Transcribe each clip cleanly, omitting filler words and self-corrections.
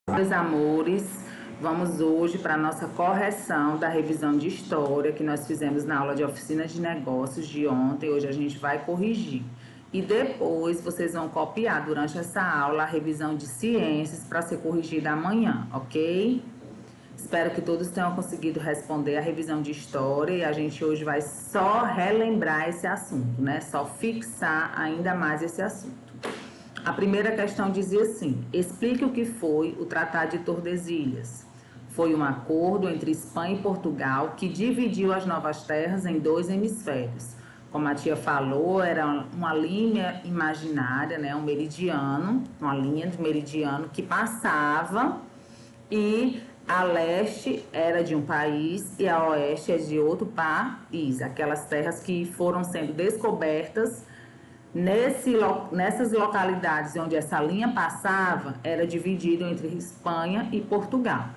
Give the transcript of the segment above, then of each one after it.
Meus amores, vamos hoje para a nossa correção da revisão de história que nós fizemos na aula de oficina de negócios de ontem. Hoje a gente vai corrigir. E depois vocês vão copiar durante essa aula a revisão de ciências para ser corrigida amanhã, ok? Espero que todos tenham conseguido responder a revisão de história e a gente hoje vai só relembrar esse assunto, né? Só fixar ainda mais esse assunto. A primeira questão dizia assim: explique o que foi o Tratado de Tordesilhas. Foi um acordo entre Espanha e Portugal que dividiu as novas terras em dois hemisférios. Como a tia falou, era uma linha imaginária, né, um meridiano, uma linha de meridiano que passava, e a leste era de um país e a oeste é de outro país. Aquelas terras que foram sendo descobertas nessas localidades onde essa linha passava, era dividido entre Espanha e Portugal.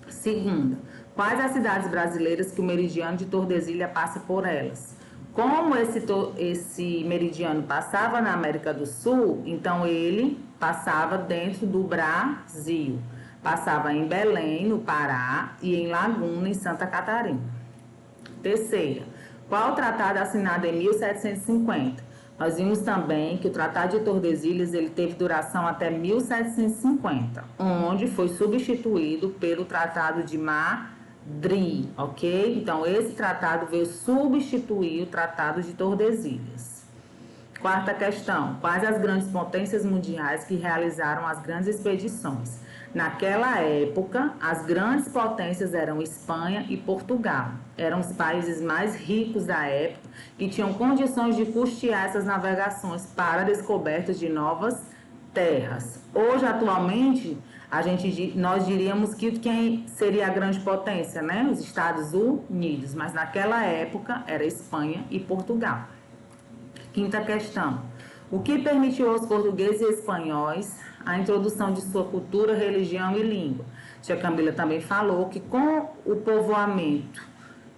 Segunda, quais as cidades brasileiras que o meridiano de Tordesilhas passa por elas? Como esse meridiano passava na América do Sul, então ele passava dentro do Brasil. Passava em Belém, no Pará, e em Laguna, em Santa Catarina. Terceira, qual o tratado assinado em 1750? Nós vimos também que o Tratado de Tordesilhas ele teve duração até 1750, onde foi substituído pelo Tratado de Madrid, ok? Então, esse tratado veio substituir o Tratado de Tordesilhas. Quarta questão, quais as grandes potências mundiais que realizaram as grandes expedições? Naquela época, as grandes potências eram Espanha e Portugal. Eram os países mais ricos da época que tinham condições de custear essas navegações para a descoberta de novas terras. Hoje, atualmente, nós diríamos que quem seria a grande potência, né? Os Estados Unidos, mas naquela época era Espanha e Portugal. Quinta questão, o que permitiu aos portugueses e espanhóis a introdução de sua cultura, religião e língua? Tia Camila também falou que com o povoamento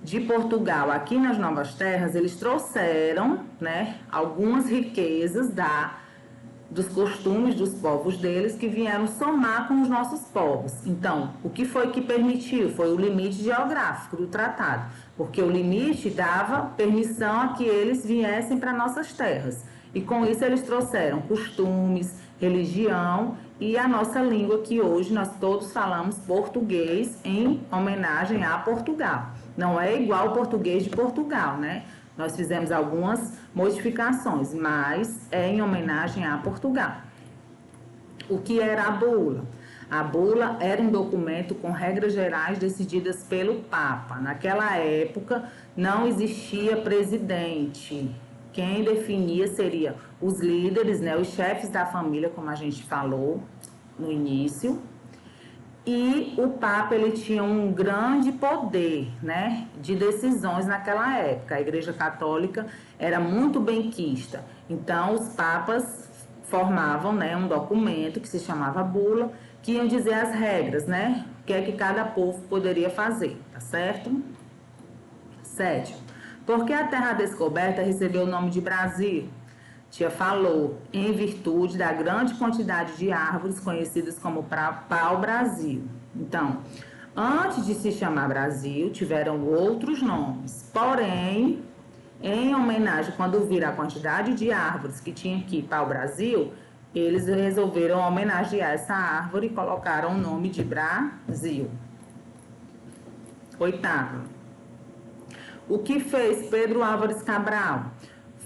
de Portugal aqui nas Novas Terras, eles trouxeram, né, algumas riquezas dos costumes dos povos deles que vieram somar com os nossos povos. Então, o que foi que permitiu? Foi o limite geográfico do tratado, porque o limite dava permissão a que eles viessem para nossas terras. E com isso eles trouxeram costumes, religião e a nossa língua, que hoje nós todos falamos português em homenagem a Portugal. Não é igual o português de Portugal, né? Nós fizemos algumas modificações, mas é em homenagem a Portugal. O que era a bula? A bula era um documento com regras gerais decididas pelo Papa. Naquela época não existia presidente. Quem definia seria os líderes, né, os chefes da família, como a gente falou no início. E o Papa ele tinha um grande poder, né, de decisões naquela época. A Igreja Católica era muito benquista. Então, os papas formavam, né, um documento que se chamava bula, que iam dizer as regras, né, o que é que cada povo poderia fazer, tá certo? Sétimo, por que a terra descoberta recebeu o nome de Brasil? Tia falou, em virtude da grande quantidade de árvores conhecidas como pau-brasil. Então, antes de se chamar Brasil, tiveram outros nomes. Porém, em homenagem, quando viram a quantidade de árvores que tinha aqui pau-brasil, eles resolveram homenagear essa árvore e colocaram o nome de Brasil. Oitavo, o que fez Pedro Álvares Cabral?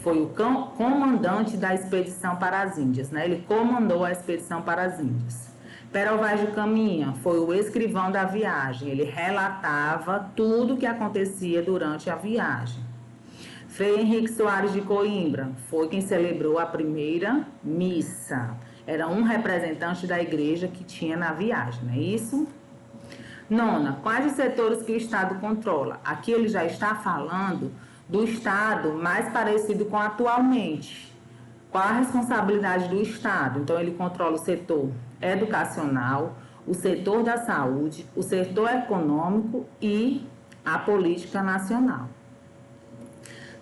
Foi o comandante da expedição para as Índias, né? Ele comandou a expedição para as Índias. Pero Vaz de Caminha foi o escrivão da viagem, ele relatava tudo o que acontecia durante a viagem. Frei Henrique Soares de Coimbra foi quem celebrou a primeira missa. Era um representante da igreja que tinha na viagem, não é isso? Nona, quais os setores que o Estado controla? Aqui ele já está falando do Estado mais parecido com atualmente. Qual a responsabilidade do Estado? Então, ele controla o setor educacional, o setor da saúde, o setor econômico e a política nacional.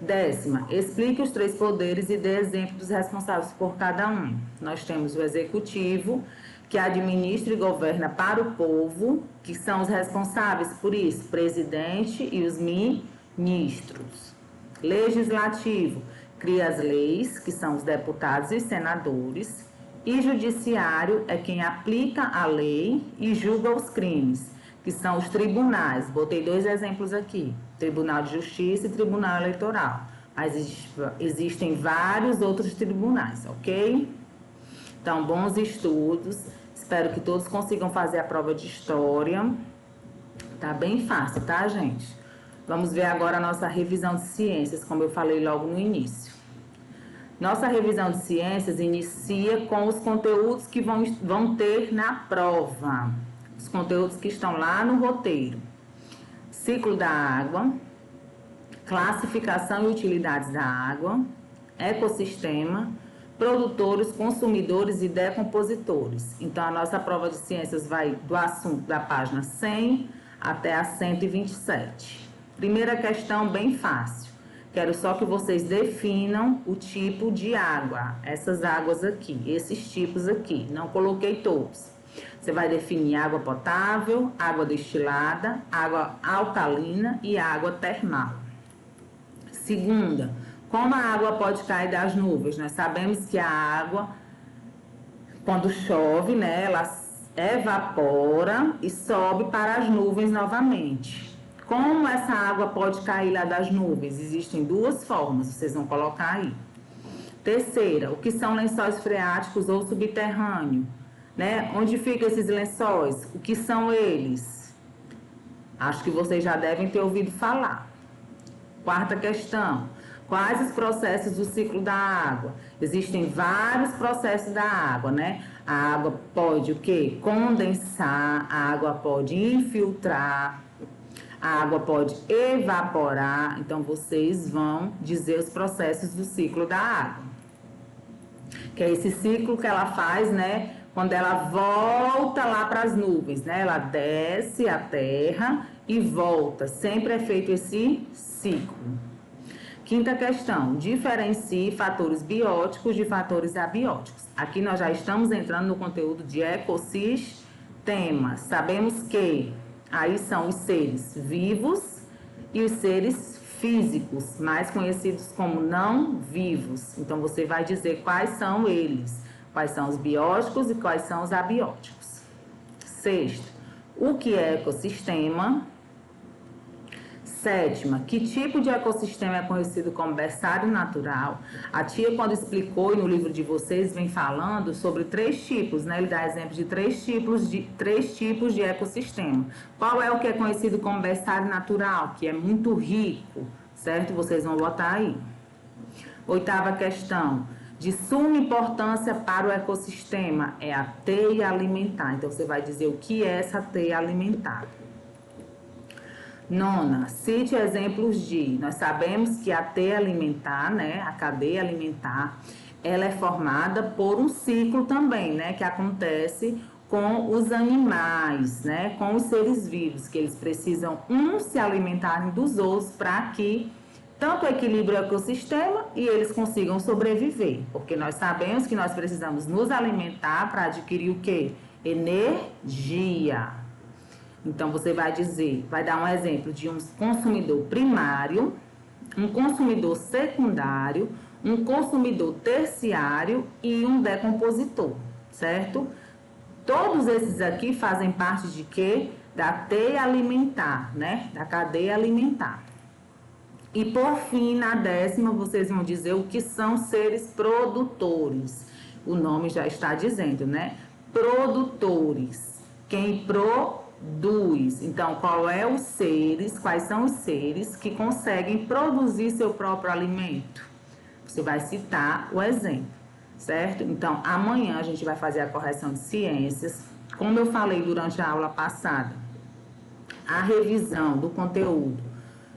Décima, explique os três poderes e dê exemplo dos responsáveis por cada um. Nós temos o executivo, que administra e governa para o povo, que são os responsáveis por isso, presidente e os ministros. Legislativo, cria as leis, que são os deputados e senadores. E judiciário é quem aplica a lei e julga os crimes, que são os tribunais. Botei 2 exemplos aqui, Tribunal de Justiça e Tribunal Eleitoral. Mas existem vários outros tribunais, ok? Então, bons estudos. Espero que todos consigam fazer a prova de história. Tá bem fácil, tá, gente? Vamos ver agora a nossa revisão de ciências, como eu falei logo no início. Nossa revisão de ciências inicia com os conteúdos que vão ter na prova. Os conteúdos que estão lá no roteiro. Ciclo da água, classificação e utilidades da água, ecossistema, produtores, consumidores e decompositores. Então, a nossa prova de ciências vai do assunto da página 100 até a 127. Primeira questão, bem fácil. Quero só que vocês definam o tipo de água. Essas águas aqui, esses tipos aqui. Não coloquei todos. Você vai definir água potável, água destilada, água alcalina e água termal. Segunda, como a água pode cair das nuvens? Nós sabemos que a água, quando chove, né, ela evapora e sobe para as nuvens novamente. Como essa água pode cair lá das nuvens? Existem 2 formas, vocês vão colocar aí. Terceira, o que são lençóis freáticos ou subterrâneos? Né? Onde ficam esses lençóis? O que são eles? Acho que vocês já devem ter ouvido falar. Quarta questão, quais os processos do ciclo da água? Existem vários processos da água, né? A água pode o quê? Condensar, a água pode infiltrar, a água pode evaporar. Então, vocês vão dizer os processos do ciclo da água. Que é esse ciclo que ela faz, né? Quando ela volta lá para as nuvens, né? Ela desce a terra e volta. Sempre é feito esse ciclo. Quinta questão, diferencie fatores bióticos de fatores abióticos. Aqui nós já estamos entrando no conteúdo de ecossistema. Sabemos que aí são os seres vivos e os seres físicos, mais conhecidos como não vivos. Então, você vai dizer quais são eles, quais são os bióticos e quais são os abióticos. Sexto, o que é ecossistema? Sétima, que tipo de ecossistema é conhecido como berçário natural? A tia, quando explicou, e no livro de vocês, vem falando sobre 3 tipos, né? Ele dá exemplo de 3 tipos de ecossistema. Qual é o que é conhecido como berçário natural? Que é muito rico, certo? Vocês vão botar aí. Oitava questão, de suma importância para o ecossistema, é a teia alimentar. Então, você vai dizer o que é essa teia alimentar. Nona, cite exemplos de... Nós sabemos que a teia alimentar, né, a cadeia alimentar, ela é formada por um ciclo também, né, que acontece com os animais, né, com os seres vivos, que eles precisam uns se alimentarem dos outros para que tanto equilibre o ecossistema e eles consigam sobreviver. Porque nós sabemos que nós precisamos nos alimentar para adquirir o quê? Energia. Então, você vai dizer, vai dar um exemplo de um consumidor primário, um consumidor secundário, um consumidor terciário e um decompositor, certo? Todos esses aqui fazem parte de quê? Da teia alimentar, né? Da cadeia alimentar. E, por fim, na 10ª, vocês vão dizer o que são seres produtores. O nome já está dizendo, né? Produtores. Quem produz. Então, quais são os seres que conseguem produzir seu próprio alimento? Você vai citar o exemplo, certo? Então, amanhã a gente vai fazer a correção de ciências. Como eu falei durante a aula passada, a revisão do conteúdo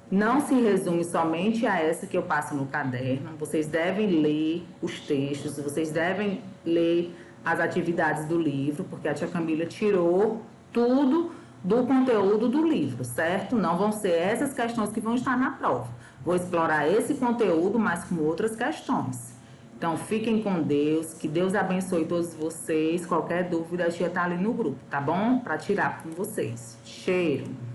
não se resume somente a essa que eu passo no caderno. Vocês devem ler os textos, vocês devem ler as atividades do livro, porque a tia Camila tirou tudo do conteúdo do livro, certo? Não vão ser essas questões que vão estar na prova. Vou explorar esse conteúdo, mas com outras questões. Então, fiquem com Deus, que Deus abençoe todos vocês. Qualquer dúvida, a tia tá ali no grupo, tá bom? Para tirar com vocês. Cheiro!